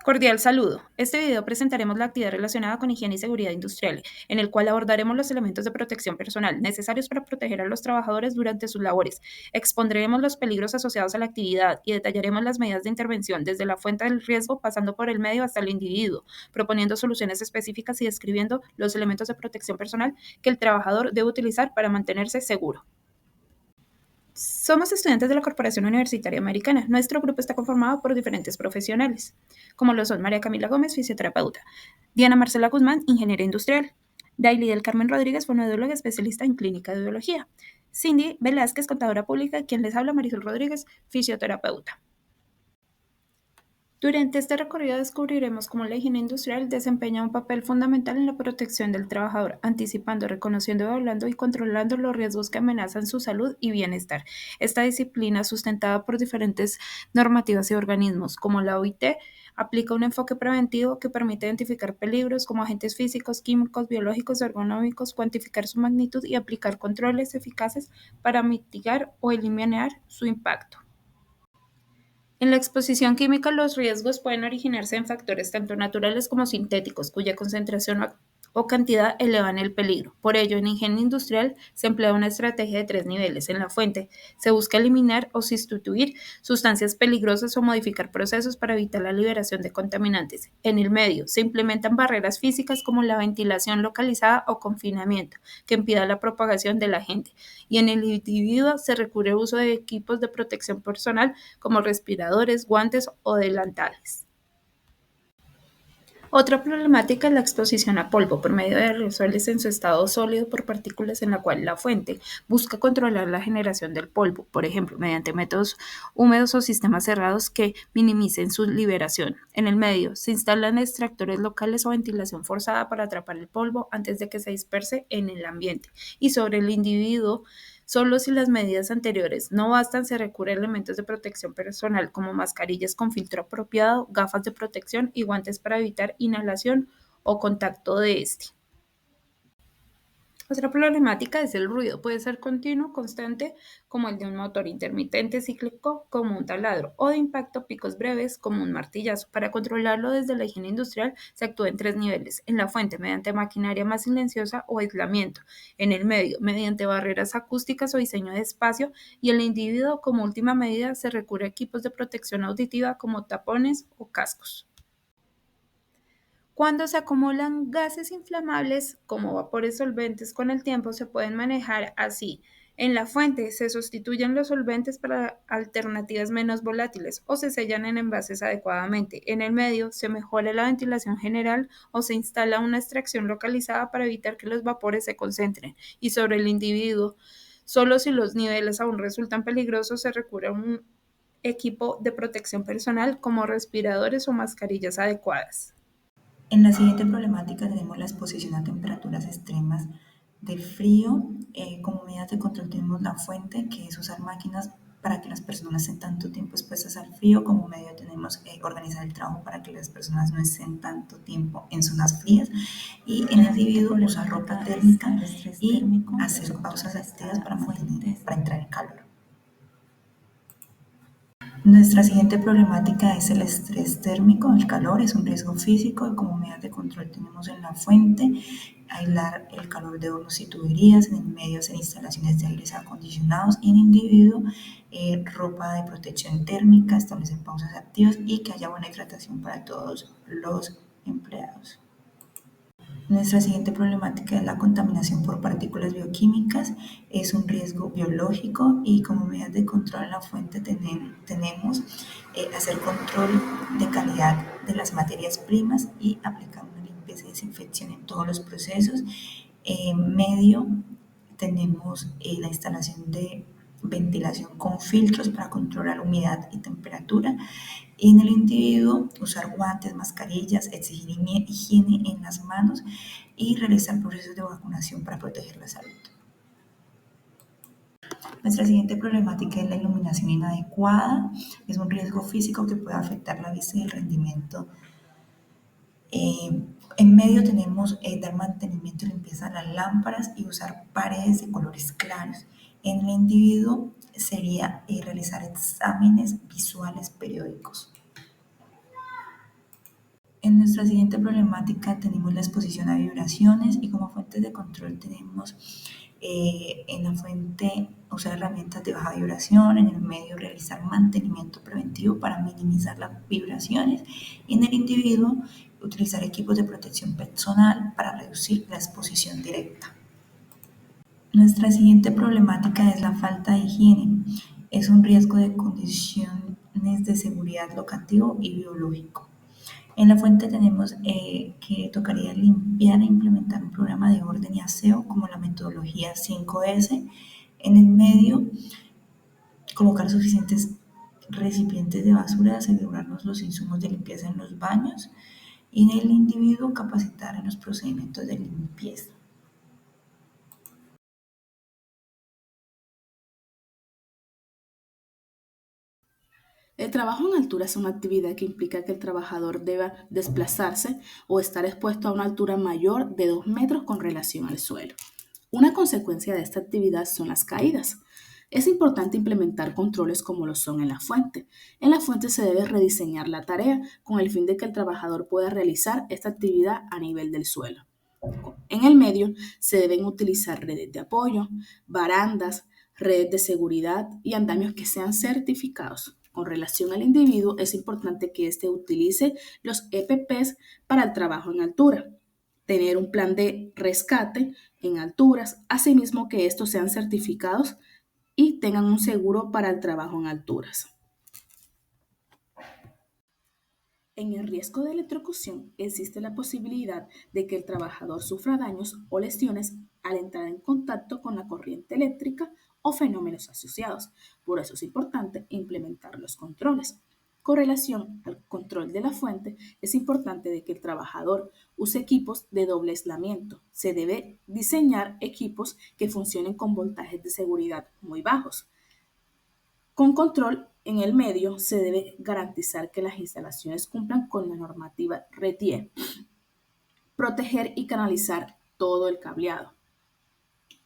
Cordial saludo. Este video presentaremos la actividad relacionada con higiene y seguridad industrial, en el cual abordaremos los elementos de protección personal necesarios para proteger a los trabajadores durante sus labores. Expondremos los peligros asociados a la actividad y detallaremos las medidas de intervención desde la fuente del riesgo pasando por el medio hasta el individuo, proponiendo soluciones específicas y describiendo los elementos de protección personal que el trabajador debe utilizar para mantenerse seguro. Somos estudiantes de la Corporación Universitaria Americana. Nuestro grupo está conformado por diferentes profesionales, como lo son María Camila Gómez, fisioterapeuta; Diana Marcela Guzmán, ingeniera industrial; Daily del Carmen Rodríguez, fonoaudióloga especialista en clínica de biología; Cindy Velázquez, contadora pública; quien les habla, Marisol Rodríguez, fisioterapeuta. Durante este recorrido descubriremos cómo la higiene industrial desempeña un papel fundamental en la protección del trabajador, anticipando, reconociendo, evaluando y controlando los riesgos que amenazan su salud y bienestar. Esta disciplina, sustentada por diferentes normativas y organismos, como la OIT, aplica un enfoque preventivo que permite identificar peligros como agentes físicos, químicos, biológicos y ergonómicos, cuantificar su magnitud y aplicar controles eficaces para mitigar o eliminar su impacto. En la exposición química, los riesgos pueden originarse en factores tanto naturales como sintéticos, cuya concentración o cantidad elevan el peligro. Por ello, en higiene industrial se emplea una estrategia de 3 niveles. En la fuente se busca eliminar o sustituir sustancias peligrosas o modificar procesos para evitar la liberación de contaminantes. En el medio se implementan barreras físicas como la ventilación localizada o confinamiento, que impida la propagación del agente. Y en el individuo se recurre al uso de equipos de protección personal como respiradores, guantes o delantales. Otra problemática es la exposición a polvo por medio de aerosoles en su estado sólido por partículas, en la cual la fuente busca controlar la generación del polvo, por ejemplo, mediante métodos húmedos o sistemas cerrados que minimicen su liberación. En el medio se instalan extractores locales o ventilación forzada para atrapar el polvo antes de que se disperse en el ambiente. Y sobre el individuo, solo si las medidas anteriores no bastan, se recurre a elementos de protección personal como mascarillas con filtro apropiado, gafas de protección y guantes para evitar inhalación o contacto de este. Otra problemática es el ruido. Puede ser continuo, constante, como el de un motor; intermitente, cíclico, como un taladro; o de impacto, picos breves, como un martillazo. Para controlarlo desde la higiene industrial se actúa en 3 niveles. En la fuente, mediante maquinaria más silenciosa o aislamiento; en el medio, mediante barreras acústicas o diseño de espacio; y en el individuo, como última medida, se recurre a equipos de protección auditiva como tapones o cascos. Cuando se acumulan gases inflamables como vapores solventes, con el tiempo se pueden manejar así. En la fuente se sustituyen los solventes para alternativas menos volátiles o se sellan en envases adecuadamente. En el medio se mejora la ventilación general o se instala una extracción localizada para evitar que los vapores se concentren. Y sobre el individuo, solo si los niveles aún resultan peligrosos, se recurre a un equipo de protección personal como respiradores o mascarillas adecuadas. En la siguiente problemática tenemos la exposición a temperaturas extremas de frío. Como medidas de control tenemos la fuente, que es usar máquinas para que las personas estén tanto tiempo expuestas al frío. Como medio tenemos organizar el trabajo para que las personas no estén tanto tiempo en zonas frías. Y en el individuo usar ropa térmica y hacer pausas activas para entrar en calor. Nuestra siguiente problemática es el estrés térmico. El calor es un riesgo físico y como medidas de control tenemos en la fuente aislar el calor de hornos y tuberías; en el medio hacer instalaciones de aires acondicionados; y en individuo ropa de protección térmica, establecer pausas activas y que haya buena hidratación para todos los empleados. Nuestra siguiente problemática es la contaminación por partículas bioquímicas. Es un riesgo biológico y como medidas de control en la fuente tenemos hacer control de calidad de las materias primas y aplicar una limpieza y desinfección en todos los procesos. En medio tenemos la instalación de ventilación con filtros para controlar humedad y temperatura. En el individuo, usar guantes, mascarillas, exigir higiene en las manos y realizar procesos de vacunación para proteger la salud. Nuestra siguiente problemática es la iluminación inadecuada. Es un riesgo físico que puede afectar la vista y el rendimiento. En medio tenemos dar mantenimiento y limpieza a las lámparas y usar paredes de colores claros. En el individuo sería realizar exámenes visuales periódicos. En nuestra siguiente problemática tenemos la exposición a vibraciones y como fuentes de control tenemos en la fuente usar herramientas de baja vibración, en el medio realizar mantenimiento preventivo para minimizar las vibraciones y en el individuo utilizar equipos de protección personal para reducir la exposición directa. Nuestra siguiente problemática es la falta de higiene. Es un riesgo de condiciones de seguridad locativo y biológico. En la fuente tenemos que tocaría limpiar e implementar un programa de orden y aseo como la metodología 5S. En el medio, colocar suficientes recipientes de basura, asegurarnos los insumos de limpieza en los baños y en el individuo capacitar en los procedimientos de limpieza. El trabajo en altura es una actividad que implica que el trabajador deba desplazarse o estar expuesto a una altura mayor de 2 metros con relación al suelo. Una consecuencia de esta actividad son las caídas. Es importante implementar controles como lo son en la fuente. En la fuente se debe rediseñar la tarea con el fin de que el trabajador pueda realizar esta actividad a nivel del suelo. En el medio se deben utilizar redes de apoyo, barandas, redes de seguridad y andamios que sean certificados. Con relación al individuo, es importante que éste utilice los EPPs para el trabajo en altura, tener un plan de rescate en alturas, asimismo que estos sean certificados y tengan un seguro para el trabajo en alturas. En el riesgo de electrocución existe la posibilidad de que el trabajador sufra daños o lesiones al entrar en contacto con la corriente eléctrica o fenómenos asociados. Por eso es importante implementar los controles. Con relación al control de la fuente, es importante de que el trabajador use equipos de doble aislamiento. Se debe diseñar equipos que funcionen con voltajes de seguridad muy bajos. Con control en el medio se debe garantizar que las instalaciones cumplan con la normativa RETIE, proteger y canalizar todo el cableado.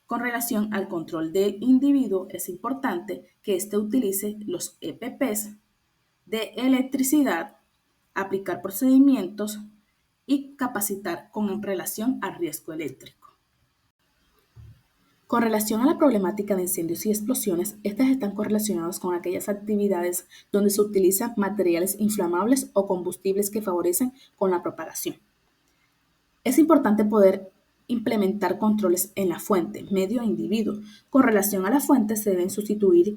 Con relación al control del individuo, es importante que éste utilice los EPPs de electricidad, aplicar procedimientos y capacitar con relación al riesgo eléctrico. Con relación a la problemática de incendios y explosiones, estas están correlacionadas con aquellas actividades donde se utilizan materiales inflamables o combustibles que favorecen con la propagación. Es importante poder implementar controles en la fuente, medio e individuo. Con relación a la fuente, se deben sustituir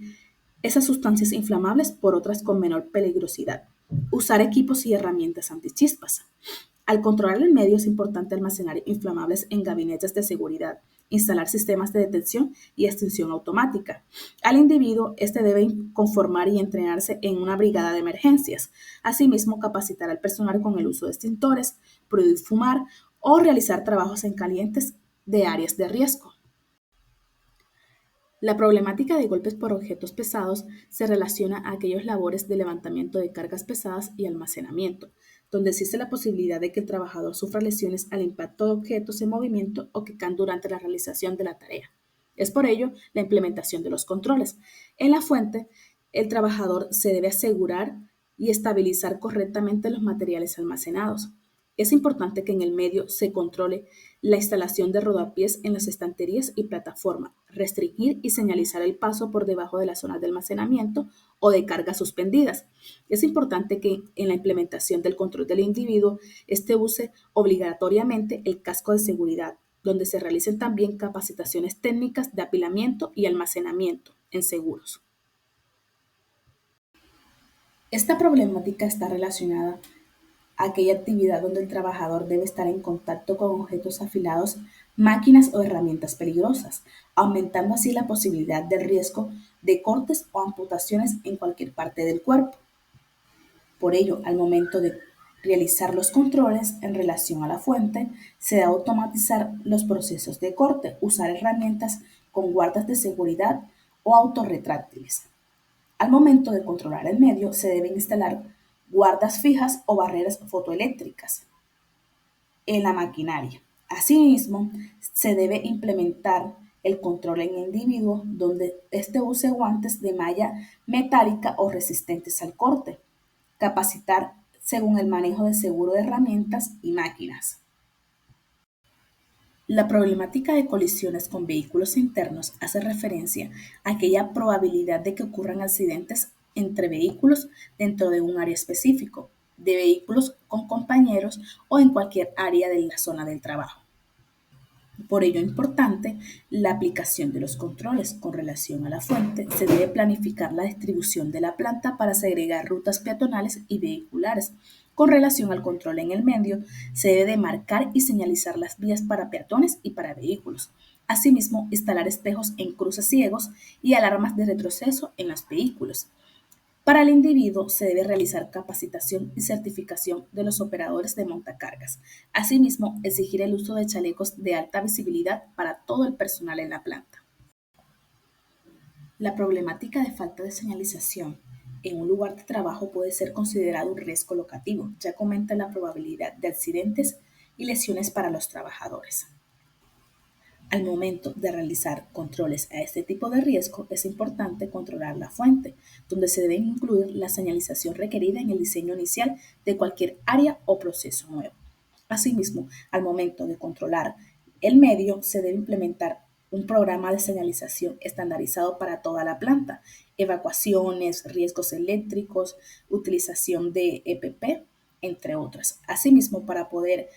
esas sustancias inflamables por otras con menor peligrosidad. Usar equipos y herramientas antichispas. Al controlar el medio es importante almacenar inflamables en gabinetes de seguridad, instalar sistemas de detección y extinción automática. Al individuo, este debe conformar y entrenarse en una brigada de emergencias. Asimismo, capacitar al personal con el uso de extintores, prohibir fumar o realizar trabajos en calientes de áreas de riesgo. La problemática de golpes por objetos pesados se relaciona a aquellas labores de levantamiento de cargas pesadas y almacenamiento, donde existe la posibilidad de que el trabajador sufra lesiones al impacto de objetos en movimiento o que caen durante la realización de la tarea. Es por ello la implementación de los controles. En la fuente, el trabajador se debe asegurar y estabilizar correctamente los materiales almacenados. Es importante que en el medio se controle la instalación de rodapiés en las estanterías y plataforma, restringir y señalizar el paso por debajo de las zonas de almacenamiento o de cargas suspendidas. Es importante que en la implementación del control del individuo, este use obligatoriamente el casco de seguridad, donde se realicen también capacitaciones técnicas de apilamiento y almacenamiento en seguros. Esta problemática está relacionada aquella actividad donde el trabajador debe estar en contacto con objetos afilados, máquinas o herramientas peligrosas, aumentando así la posibilidad del riesgo de cortes o amputaciones en cualquier parte del cuerpo. Por ello, al momento de realizar los controles en relación a la fuente, se debe automatizar los procesos de corte, usar herramientas con guardas de seguridad o autorretráctiles. Al momento de controlar el medio, se deben instalar guardas fijas o barreras fotoeléctricas en la maquinaria. Asimismo, se debe implementar el control en el individuo donde éste use guantes de malla metálica o resistentes al corte. Capacitar según el manejo de seguro de herramientas y máquinas. La problemática de colisiones con vehículos internos hace referencia a aquella probabilidad de que ocurran accidentes entre vehículos dentro de un área específico, de vehículos con compañeros o en cualquier área de la zona del trabajo. Por ello es importante la aplicación de los controles con relación a la fuente. Se debe planificar la distribución de la planta para segregar rutas peatonales y vehiculares. Con relación al control en el medio, se debe de marcar y señalizar las vías para peatones y para vehículos. Asimismo, instalar espejos en cruces ciegos y alarmas de retroceso en los vehículos. Para el individuo se debe realizar capacitación y certificación de los operadores de montacargas. Asimismo, exigir el uso de chalecos de alta visibilidad para todo el personal en la planta. La problemática de falta de señalización en un lugar de trabajo puede ser considerado un riesgo locativo, ya que aumenta la probabilidad de accidentes y lesiones para los trabajadores. Al momento de realizar controles a este tipo de riesgo, es importante controlar la fuente, donde se debe incluir la señalización requerida en el diseño inicial de cualquier área o proceso nuevo. Asimismo, al momento de controlar el medio, se debe implementar un programa de señalización estandarizado para toda la planta, evacuaciones, riesgos eléctricos, utilización de EPP, entre otras. Asimismo, para poder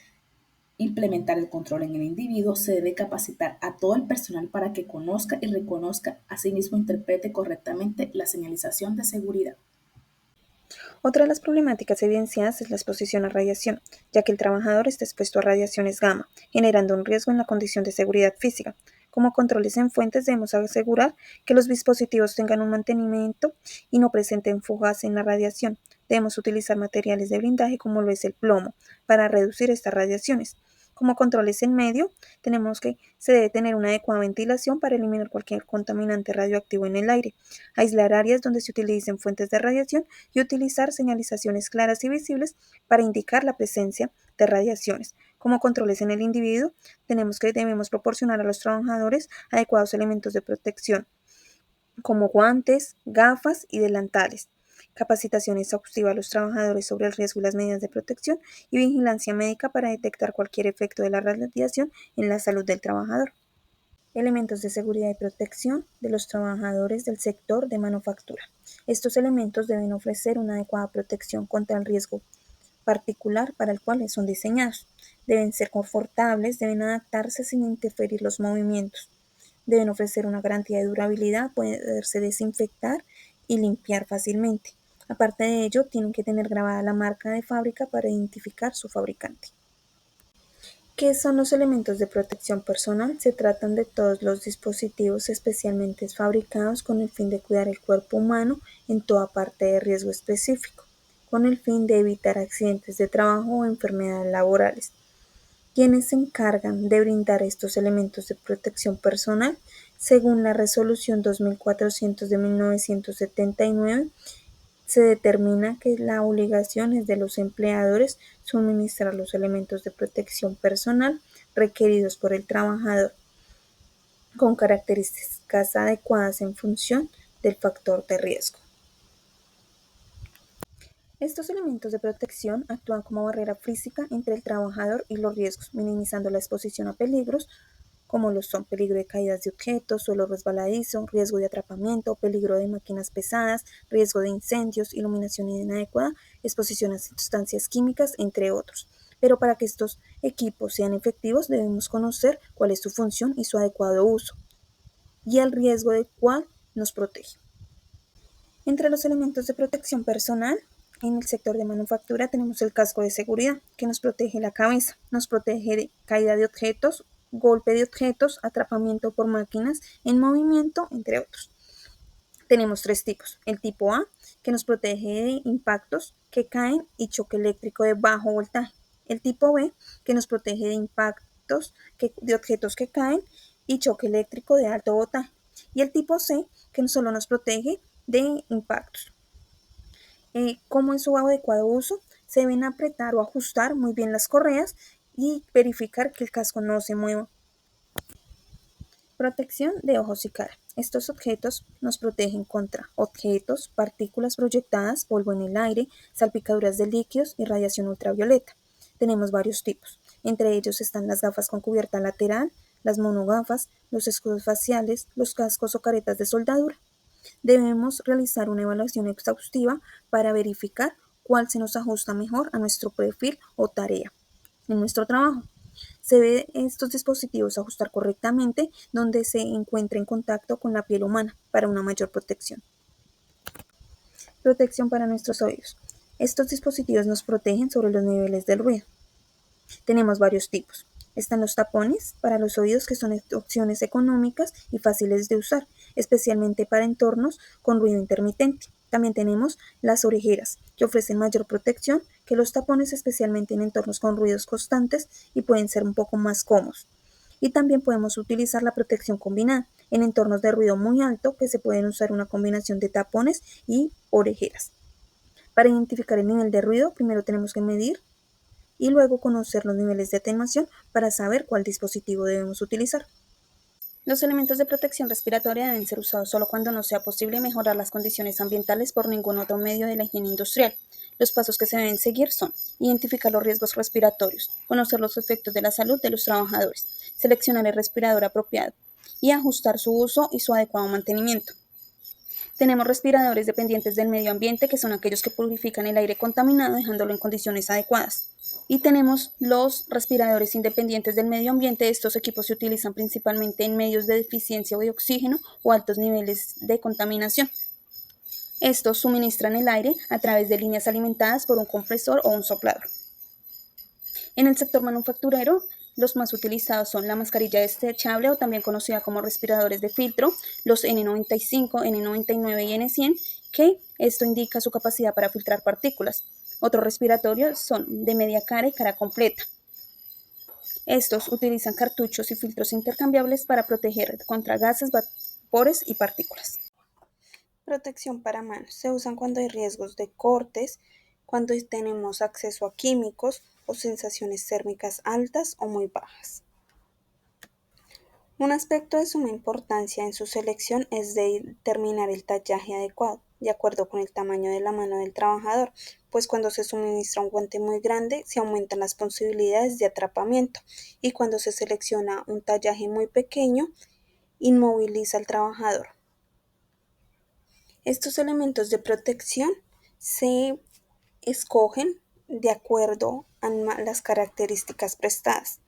implementar el control en el individuo, se debe capacitar a todo el personal para que conozca y reconozca, asimismo interprete correctamente la señalización de seguridad. Otra de las problemáticas evidenciadas es la exposición a radiación, ya que el trabajador está expuesto a radiaciones gamma, generando un riesgo en la condición de seguridad física. Como controles en fuentes debemos asegurar que los dispositivos tengan un mantenimiento y no presenten fugas en la radiación. Debemos utilizar materiales de blindaje como lo es el plomo para reducir estas radiaciones. Como controles en medio, tenemos que se debe tener una adecuada ventilación para eliminar cualquier contaminante radioactivo en el aire, aislar áreas donde se utilicen fuentes de radiación y utilizar señalizaciones claras y visibles para indicar la presencia de radiaciones. Como controles en el individuo, debemos proporcionar a los trabajadores adecuados elementos de protección, como guantes, gafas y delantales. Capacitación exhaustiva a los trabajadores sobre el riesgo y las medidas de protección y vigilancia médica para detectar cualquier efecto de la radiación en la salud del trabajador. Elementos de seguridad y protección de los trabajadores del sector de manufactura. Estos elementos deben ofrecer una adecuada protección contra el riesgo particular para el cual son diseñados. Deben ser confortables, deben adaptarse sin interferir los movimientos. Deben ofrecer una garantía de durabilidad, poderse desinfectar y limpiar fácilmente. Aparte de ello, tienen que tener grabada la marca de fábrica para identificar su fabricante. ¿Qué son los elementos de protección personal? Se tratan de todos los dispositivos especialmente fabricados con el fin de cuidar el cuerpo humano en toda parte de riesgo específico, con el fin de evitar accidentes de trabajo o enfermedades laborales. ¿Quiénes se encargan de brindar estos elementos de protección personal? Según la Resolución 2400 de 1979, se determina que la obligación es de los empleadores suministrar los elementos de protección personal requeridos por el trabajador, con características adecuadas en función del factor de riesgo. Estos elementos de protección actúan como barrera física entre el trabajador y los riesgos, minimizando la exposición a peligros como lo son peligro de caídas de objetos, suelo resbaladizo, riesgo de atrapamiento, peligro de máquinas pesadas, riesgo de incendios, iluminación inadecuada, exposición a sustancias químicas, entre otros. Pero para que estos equipos sean efectivos debemos conocer cuál es su función y su adecuado uso, y el riesgo del cual nos protege. Entre los elementos de protección personal, en el sector de manufactura tenemos el casco de seguridad, que nos protege la cabeza, nos protege de caída de objetos, golpe de objetos, atrapamiento por máquinas en movimiento, entre otros. Tenemos tres tipos. El tipo A, que nos protege de impactos que caen y choque eléctrico de bajo voltaje. El tipo B, que nos protege de impactos de objetos que caen y choque eléctrico de alto voltaje. Y el tipo C, que solo nos protege de impactos. ¿Cómo es su adecuado uso? Se deben apretar o ajustar muy bien las correas y verificar que el casco no se mueva. Protección de ojos y cara. Estos objetos nos protegen contra objetos, partículas proyectadas, polvo en el aire, salpicaduras de líquidos y radiación ultravioleta. Tenemos varios tipos. Entre ellos están las gafas con cubierta lateral, las monogafas, los escudos faciales, los cascos o caretas de soldadura. Debemos realizar una evaluación exhaustiva para verificar cuál se nos ajusta mejor a nuestro perfil o tarea en nuestro trabajo. Se debe estos dispositivos ajustar correctamente donde se encuentre en contacto con la piel humana para una mayor protección. Protección para nuestros oídos. Estos dispositivos nos protegen sobre los niveles del ruido. Tenemos varios tipos. Están los tapones para los oídos, que son opciones económicas y fáciles de usar, especialmente para entornos con ruido intermitente. También tenemos las orejeras, que ofrecen mayor protección que los tapones, especialmente en entornos con ruidos constantes y pueden ser un poco más cómodos. Y también podemos utilizar la protección combinada en entornos de ruido muy alto, que se pueden usar una combinación de tapones y orejeras. Para identificar el nivel de ruido, primero tenemos que medir y luego conocer los niveles de atenuación para saber cuál dispositivo debemos utilizar. Los elementos de protección respiratoria deben ser usados solo cuando no sea posible mejorar las condiciones ambientales por ningún otro medio de la higiene industrial. Los pasos que se deben seguir son: identificar los riesgos respiratorios, conocer los efectos de la salud de los trabajadores, seleccionar el respirador apropiado y ajustar su uso y su adecuado mantenimiento. Tenemos respiradores dependientes del medio ambiente, que son aquellos que purifican el aire contaminado dejándolo en condiciones adecuadas. Y tenemos los respiradores independientes del medio ambiente. Estos equipos se utilizan principalmente en medios de deficiencia de oxígeno o altos niveles de contaminación. Estos suministran el aire a través de líneas alimentadas por un compresor o un soplador. En el sector manufacturero, los más utilizados son la mascarilla desechable, o también conocida como respiradores de filtro, los N95, N99 y N100, que esto indica su capacidad para filtrar partículas. Otros respiratorios son de media cara y cara completa. Estos utilizan cartuchos y filtros intercambiables para proteger contra gases, vapores y partículas. Protección para manos. Se usan cuando hay riesgos de cortes, cuando tenemos acceso a químicos o sensaciones térmicas altas o muy bajas. Un aspecto de suma importancia en su selección es determinar el tallaje adecuado, de acuerdo con el tamaño de la mano del trabajador, pues cuando se suministra un guante muy grande se aumentan las posibilidades de atrapamiento, y cuando se selecciona un tallaje muy pequeño, inmoviliza al trabajador. Estos elementos de protección se escogen de acuerdo a las características prestadas.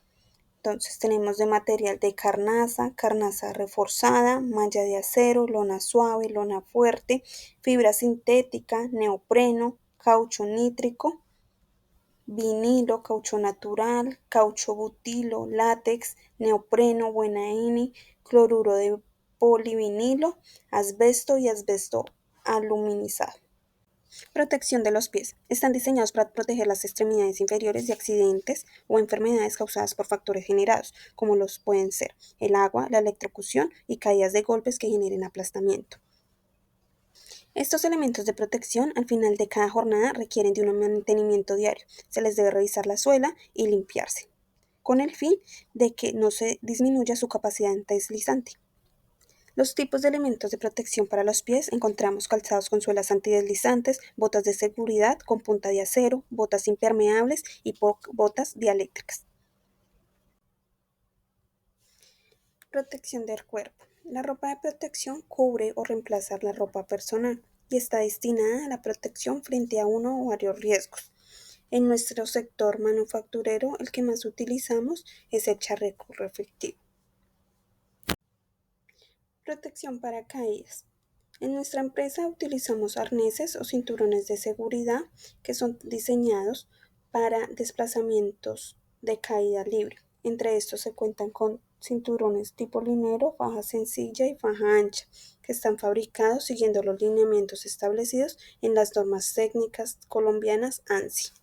Entonces tenemos de material de carnaza reforzada, malla de acero, lona suave, lona fuerte, fibra sintética, neopreno, caucho nítrico, vinilo, caucho natural, caucho butilo, látex, neopreno, buena N, cloruro de polivinilo, asbesto y asbesto aluminizado. Protección de los pies. Están diseñados para proteger las extremidades inferiores de accidentes o enfermedades causadas por factores generados, como los pueden ser el agua, la electrocución y caídas de golpes que generen aplastamiento. Estos elementos de protección al final de cada jornada requieren de un mantenimiento diario. Se les debe revisar la suela y limpiarse, con el fin de que no se disminuya su capacidad antideslizante. Los tipos de elementos de protección para los pies: encontramos calzados con suelas antideslizantes, botas de seguridad con punta de acero, botas impermeables y botas dieléctricas. Protección del cuerpo. La ropa de protección cubre o reemplaza la ropa personal y está destinada a la protección frente a uno o varios riesgos. En nuestro sector manufacturero, el que más utilizamos es el chaleco reflectivo. Protección para caídas. En nuestra empresa utilizamos arneses o cinturones de seguridad que son diseñados para desplazamientos de caída libre. Entre estos se cuentan con cinturones tipo linero, faja sencilla y faja ancha, que están fabricados siguiendo los lineamientos establecidos en las normas técnicas colombianas ANSI.